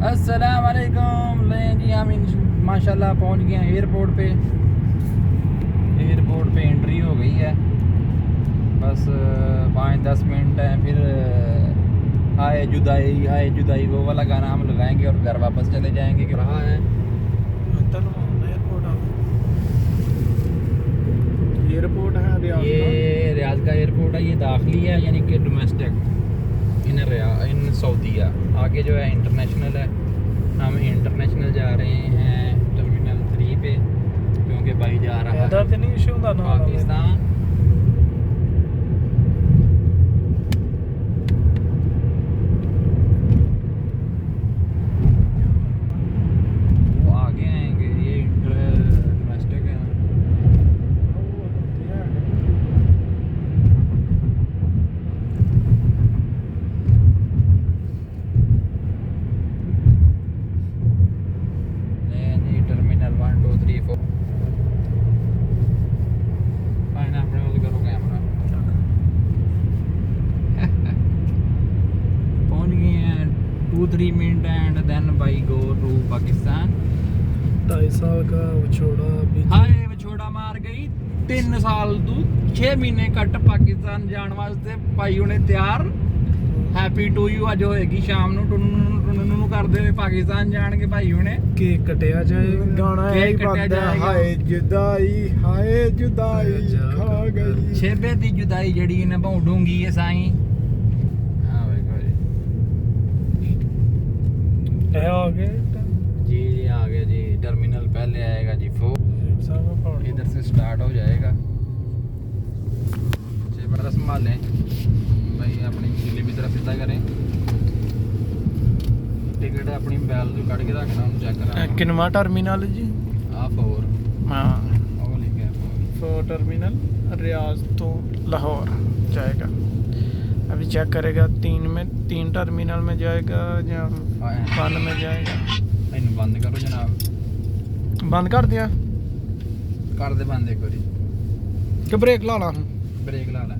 अस्सलाम वालेकुम। ले जी हम माशाल्लाह पहुंच गए हैं एयरपोर्ट पे। एयरपोर्ट पे एंट्री हो गई है, बस 5-10 मिनट हैं, फिर हाय जुदाई वो वाला गाना हम लगाएंगे और घर वापस चले जाएंगे। कि रहा है एयरपोर्ट है रियाज ये रियाज का एयरपोर्ट है, ये दाखिली है यानी कि डोमेस्टिक इन सऊदीया। आगे जो है इंटरनेशनल है, हम इंटरनेशनल जा रहे हैं टर्मिनल 3 पे, क्योंकि भाई जा रहा है पाकिस्तान। वो आगे आएंगे, ये डोमेस्टिक है। टर्मिनल 1 2 3 4 अपने वाले करो कैमरा। पहुंच गए हैं 2-3 minute and then by go to Pakistan. 2.5 साल का विछोड़ा भी हाय विछोड़ा मार गई 3 साल तू 6 महीने ਕੱਟ ਪਾਕਿਸਤਾਨ ਜਾਣ ਵਾਸਤੇ ਭਾਈ ਹੁਣੇ ਤਿਆਰ। ਹੈਪੀ ਟੂ ਯੂ ਅੱਜ ਹੋਏਗੀ ਸ਼ਾਮ ਨੂੰ ਟੁੰਨੂ ਨੂੰ ਕਰਦੇ ਹੋਏ ਪਾਕਿਸਤਾਨ ਜਾਣਗੇ ਭਾਈ ਹੁਣੇ। ਕੇਕ ਕਟਿਆ ਜਾਏ ਗਾਣਾ ਇਹ ਕੇਕ ਕੱਟਿਆ ਬੰਦਾ ਜਾਏਗਾ। ਹਾਏ ਜੁਦਾਈ ਖਾ ਗਈ ਛੇਬੇ ਦੀ ਜੁਦਾਈ ਜਿਹੜੀ ਨਿਭਾਉਂਗੀ ਇਹ ਸਾਈਂ। ਹਾਂ ਵੇਖੋ ਜੀ ਇਹ ਆ ਗਏ जी आ गया जी। टर्मिनल पहले आएगा जी 4, इधर से स्टार्ट हो जाएगा। कैमरा संभालें भाई, अपनी पिछली भी तरफ सीधा करें। टिकट अपनी बैल तो कट के रखना, उन्हें चेक करा। किनवा टर्मिनल जी आ 4 हाँ वो लिखा है 4। टर्मिनल रियाज तो लाहौर जाएगा। अभी चेक करेगा 3 टर्मिनल में जाएगा या 1 में जाएगा। इन्हें बंद करो जनाब। बंद कर दिया कर दे बंद एक बारी। कि ब्रेक ला ला ब्रेक ला ला।